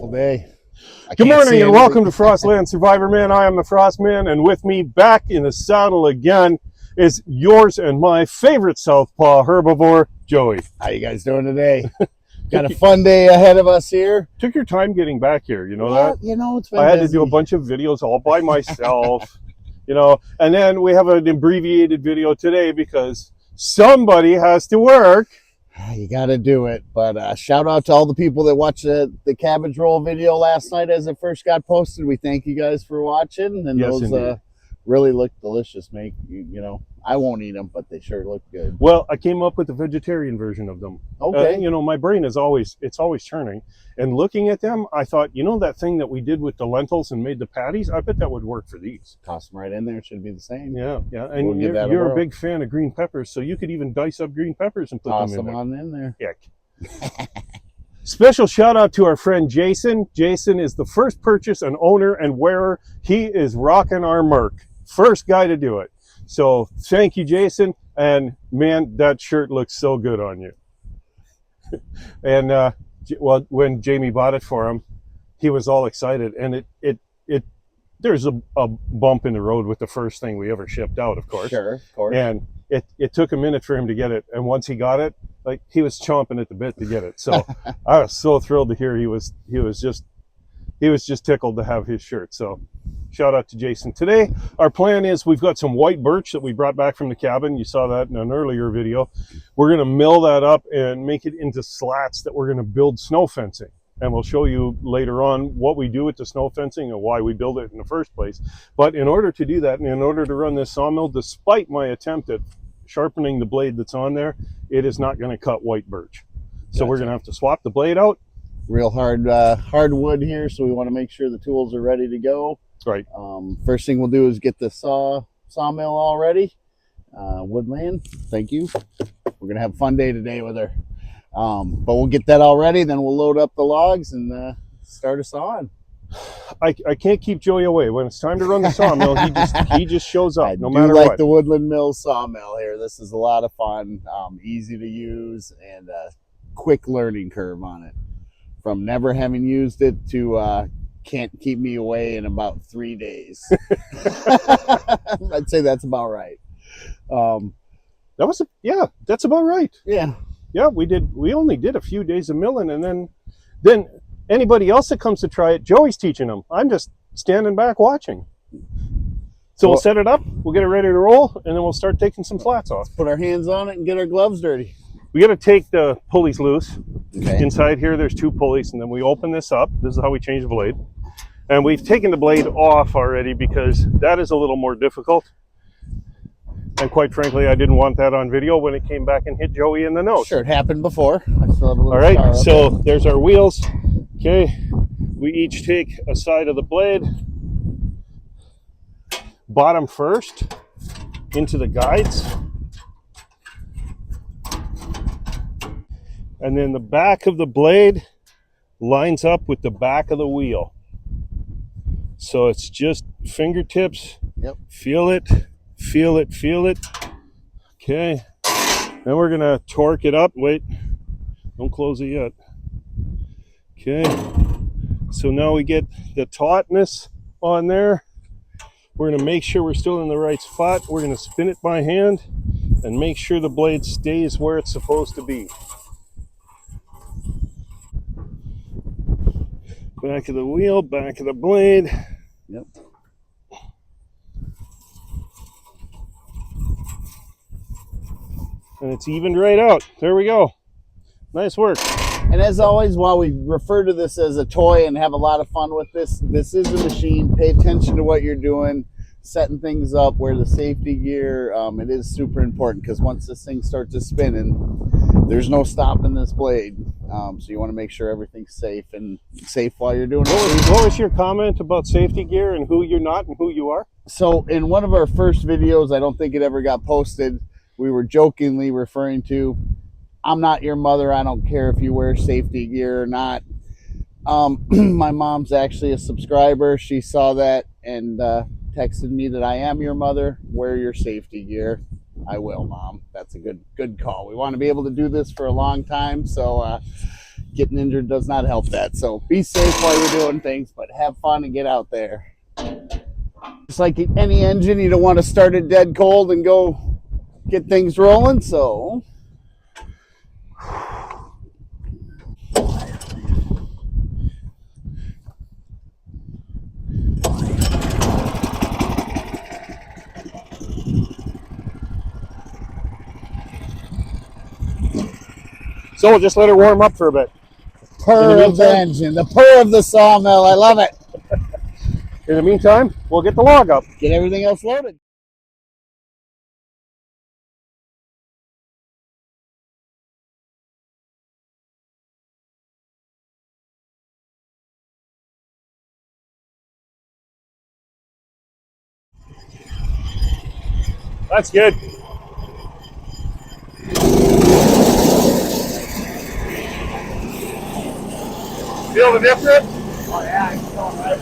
beautiful day. Good morning and welcome to Frostland Survivor Man. I am the Frostman, and with me back in the saddle again is yours and my favorite southpaw herbivore, Joey. How you guys doing today? Got a fun day ahead of us here. Took your time getting back here, you know that? You know, it's been I had busy. to do a bunch of videos all by myself, you know, and then we have an abbreviated video today because somebody has to work. You got to do it. But shout out to all the people that watched the cabbage roll video last night as it first got posted. We thank you guys for watching. And yes, those really look delicious. You know, I won't eat them, but they sure look good. Well, I came up with the vegetarian version of them. Okay. You know, my brain is always turning. And looking at them, I thought, you know, that thing that we did with the lentils and made the patties, I bet that would work for these. Toss them right in there. It should be the same. Yeah. And you're a big fan of green peppers, so you could even dice up green peppers and put them in there. Heck. Special shout out to our friend Jason. Jason is the first purchase and owner and wearer. He is rocking our Merc. First guy to do it. So thank you, Jason. And man, that shirt looks so good on you. And well, when Jamie bought it for him, he was all excited. And there's a bump in the road with the first thing we ever shipped out, of course. Sure, of course. And it took a minute for him to get it. And once he got it, like, he was chomping at the bit to get it. So I was so thrilled to hear he was just tickled to have his shirt. So shout out to Jason. Today, our plan is we've got some white birch that we brought back from the cabin. You saw that in an earlier video. We're going to mill that up and make it into slats that we're going to build snow fencing. And we'll show you later on what we do with the snow fencing and why we build it in the first place. But in order to do that, and in order to run this sawmill, despite my attempt at sharpening the blade that's on there, it is not going to cut white birch. So Gotcha. We're going to have to swap the blade out. Real hard wood here, so we want to make sure the tools are ready to go. Right. First thing we'll do is get the sawmill all ready. Woodland, thank you. We're gonna have a fun day today with her. But we'll get that all ready, then we'll load up the logs and start us on. I can't keep Joey away. When it's time to run the sawmill, he just shows up no matter what. I what. the Woodland Mill sawmill here. This is a lot of fun, easy to use, and quick learning curve on it. From never having used it to can't keep me away in about 3 days. I'd say that's about right. That's about right. Yeah, we only did a few days of milling, and then anybody else that comes to try it, Joey's teaching them. I'm just standing back watching. So we'll set it up, we'll get it ready to roll, and then we'll start taking some flats off. Put our hands on it and get our gloves dirty. We got to take the pulleys loose. Okay. Inside here, there's 2 pulleys, and then we open this up. This is how we change the blade. And we've taken the blade off already because that is a little more difficult. And quite frankly, I didn't want that on video when it came back and hit Joey in the nose. Sure, it happened before. I still have a little all right, so there's our wheels. Okay, we each take a side of the blade. Bottom first into the guides. And then the back of the blade lines up with the back of the wheel. So it's just fingertips. Yep. Feel it, feel it, feel it. Okay. Then we're going to torque it up. Wait, don't close it yet. Okay. So now we get the tautness on there. We're going to make sure we're still in the right spot. We're going to spin it by hand and make sure the blade stays where it's supposed to be. Back of the wheel, back of the blade. Yep. And it's evened right out. There we go. Nice work. And as always, while we refer to this as a toy and have a lot of fun with this is a machine. Pay attention to what you're doing, setting things up, wear the safety gear. It is super important because once this thing starts to spinning, there's no stopping this blade. So you want to make sure everything's safe while you're doing it. What was your comment about safety gear and who you're not and who you are? So in one of our first videos, I don't think it ever got posted, we were jokingly referring to, I'm not your mother. I don't care if you wear safety gear or not. My mom's actually a subscriber. She saw that and texted me that I am your mother. Wear your safety gear. I will, Mom. That's a good call. We want to be able to do this for a long time. So getting injured does not help that. So be safe while you're doing things, but have fun and get out there. Just like any engine, you don't want to start it dead cold and go get things rolling. So we'll just let her warm up for a bit. purr of the engine, the purr of the sawmill. I love it. In the meantime, we'll get the log up. Get everything else loaded. That's good. Feel the difference? Oh yeah, I can tell that.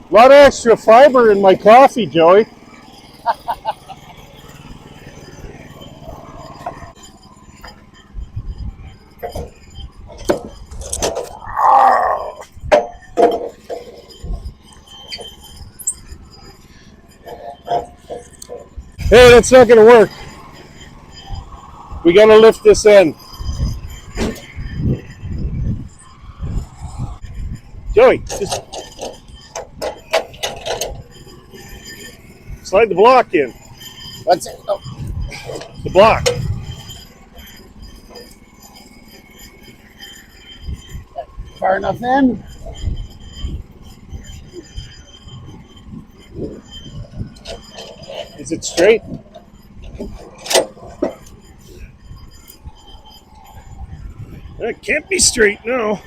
A lot of extra fiber in my coffee, Joey. Hey, that's not going to work. We got to lift this end. Joey, just slide the block in. What's it? Oh. The block. Far enough in? Is it straight? It can't be straight now.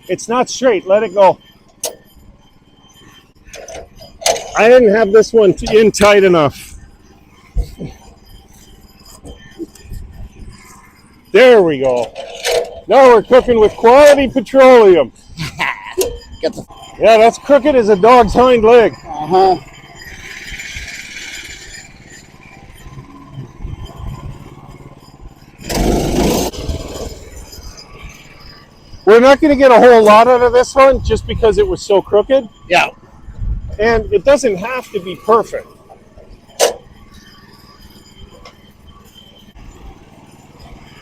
It's not straight. Let it go. I didn't have this one in tight enough. There we go. Now we're cooking with quality petroleum. Yeah, that's crooked as a dog's hind leg. Uh-huh. We're not going to get a whole lot out of this one just because it was so crooked. Yeah. And it doesn't have to be perfect.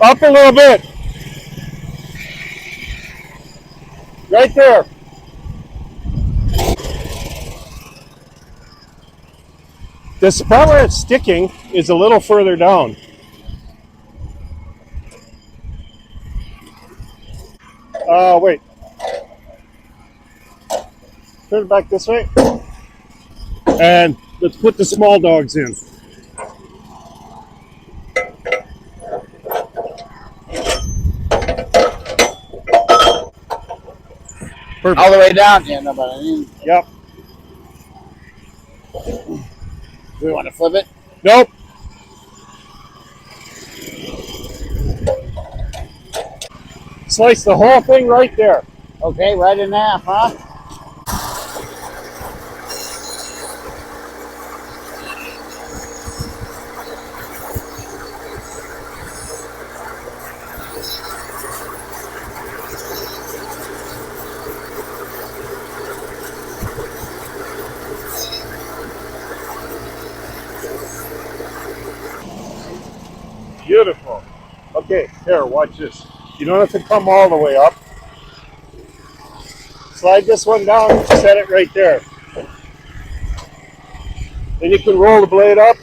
Up a little bit. Right there. The spot where it's sticking is a little further down. Wait. Turn it back this way. And let's put the small dogs in. Perfect. All the way down. Yeah, no, but I mean, Yep. do we want to flip it? Nope. Slice the whole thing right there. Okay, right in half, huh? Beautiful. Okay, here, watch this. You don't have to come all the way up. Slide this one down, set it right there. Then you can roll the blade up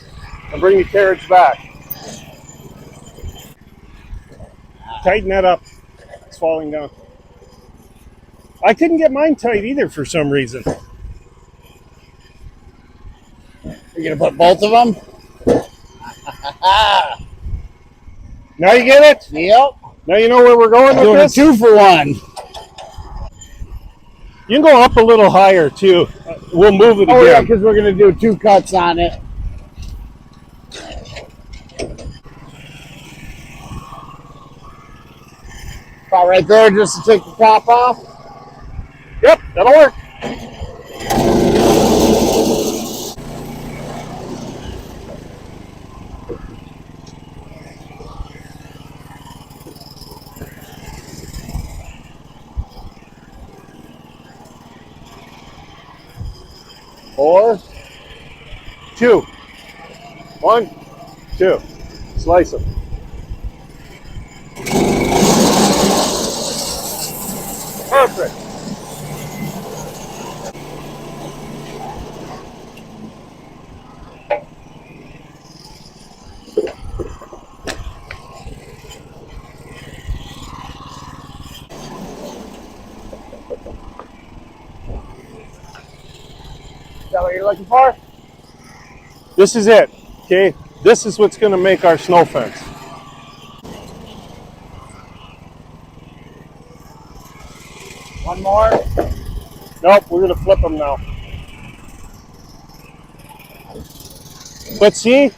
and bring the carriage back. Tighten that up. It's falling down. I couldn't get mine tight either for some reason. You're gonna put both of them? Now you get it? Yep. Now you know where we're going with Doing a this? 2-for-1. You can go up a little higher too. We'll move it Oh yeah, again. because we're gonna do 2 cuts on it. About right there, just to take the top off. Yep, that'll work. Four. 2. 1, 2. Slice them. Perfect. Is that what you're looking for? This is it. Okay. This is what's going to make our snow fence. One more. Nope, we're going to flip them now. But see,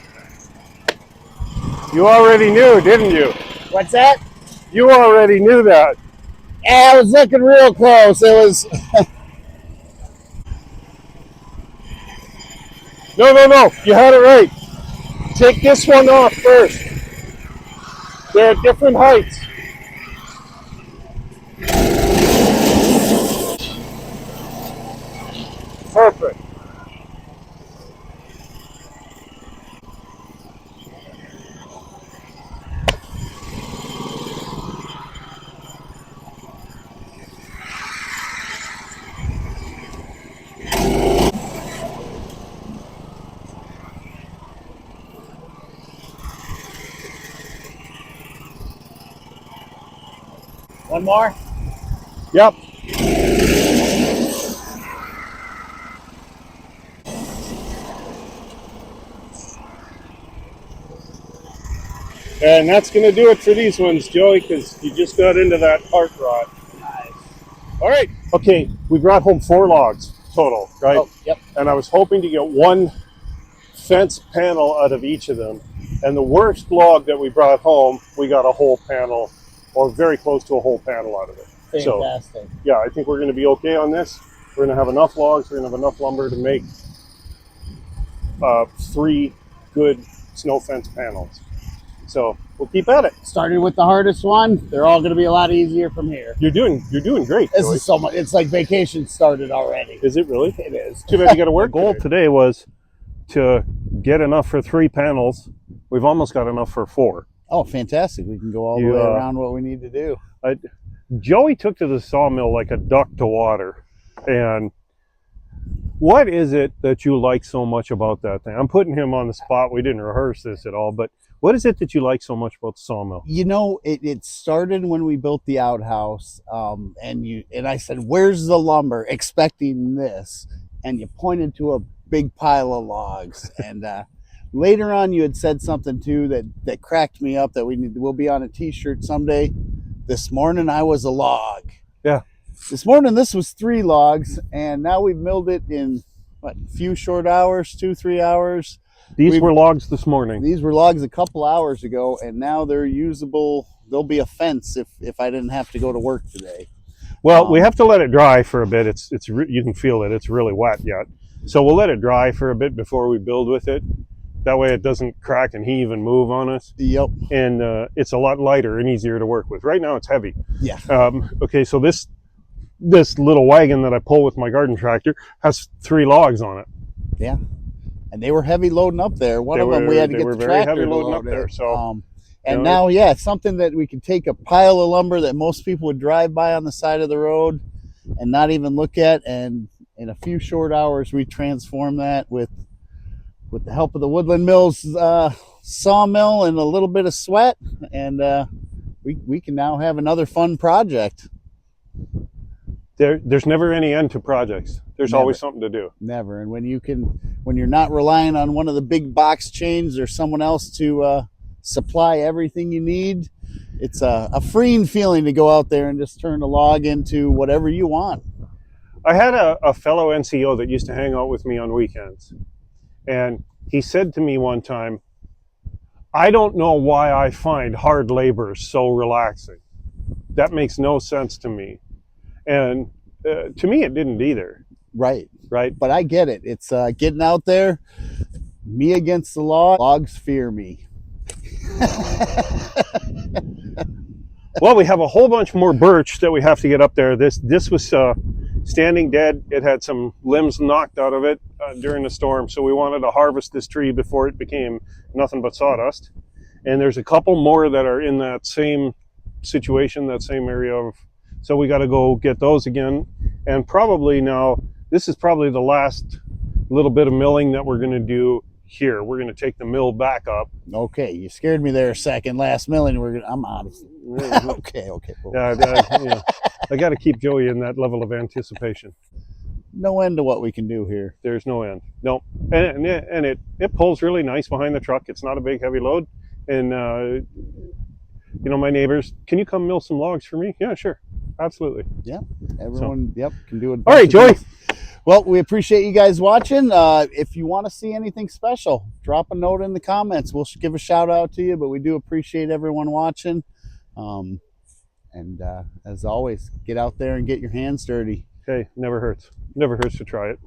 you already knew, didn't you? What's that? You already knew that. Yeah, I was looking real close. It was. No. You had it right. Take this one off first. They're at different heights. Perfect. One more. Yep. And that's going to do it for these ones, Joey, because you just got into that part rot. Nice. All right. Okay, we brought home 4 logs total, right? Oh, yep. And I was hoping to get 1 fence panel out of each of them. And the worst log that we brought home, we got a whole panel, or very close to a whole panel out of it. Fantastic. So, yeah, I think we're going to be okay on this. We're going to have enough logs. We're going to have enough lumber to make 3 good snow fence panels. So we'll keep at it. Started with the hardest one. They're all going to be a lot easier from here. You're doing great. This Joey. is so much. It's like vacation started already. Is it really? It is. Too bad you got to work. The goal today was to get enough for 3 panels. We've almost got enough for 4. Oh, fantastic. We can go all the way around what we need to do. Joey took to the sawmill like a duck to water. And what is it that you like so much about that thing? I'm putting him on the spot. We didn't rehearse this at all, but what is it that you like so much about the sawmill? You know, it started when we built the outhouse, and I said, "Where's the lumber?" Expecting this, and you pointed to a big pile of logs. And later on, you had said something too that cracked me up. That we'll be on a T-shirt someday. This morning, I was a log. Yeah. This morning, this was 3 logs, and now we've milled it in a few short hours, 2-3 hours. These were logs this morning. These were logs a couple hours ago, and now they're usable. They'll be a fence if I didn't have to go to work today. Well, we have to let it dry for a bit. You can feel it. It's really wet yet. So we'll let it dry for a bit before we build with it. That way it doesn't crack and heave and move on us. Yep. And it's a lot lighter and easier to work with. Right now it's heavy. Yeah. Okay, so this little wagon that I pull with my garden tractor has 3 logs on it. Yeah. And they were heavy loading up there. One of them we had to get the tractor loading load up there. it. So, and now, yeah, it's something that we could take a pile of lumber that most people would drive by on the side of the road and not even look at, and in a few short hours we transform that with the help of the Woodland Mills sawmill and a little bit of sweat, and we can now have another fun project. there's never any end to projects. There's Never. always something to do. Never. And when you're not relying on one of the big box chains or someone else to supply everything you need, it's a freeing feeling to go out there and just turn the log into whatever you want. I had a fellow NCO that used to hang out with me on weekends, and he said to me one time, I don't know why I find hard labor so relaxing. That makes no sense to me. And to me, it didn't either. Right. Right. But I get it. It's getting out there, me against the law. Logs fear me. Well, we have a whole bunch more birch that we have to get up there. This was standing dead. It had some limbs knocked out of it during the storm, so we wanted to harvest this tree before it became nothing but sawdust. And there's a couple more that are in that same situation, that same area of, so we got to go get those again. And probably now, this is probably the last little bit of milling that we're going to do here. We're going to take the mill back up. Okay, you scared me there a second. Last milling, I'm out. Okay. Cool. Yeah, I got to keep Joey in that level of anticipation. No end to what we can do here. There's no end. No, and it pulls really nice behind the truck. It's not a big heavy load, and you know, my neighbors, can you come mill some logs for me? Yeah, sure, absolutely. Yeah, everyone, can do it. All right, Joey. Well, we appreciate you guys watching. If you want to see anything special, drop a note in the comments. We'll give a shout out to you, but we do appreciate everyone watching. As always, get out there and get your hands dirty. Hey, never hurts. Never hurts to try it.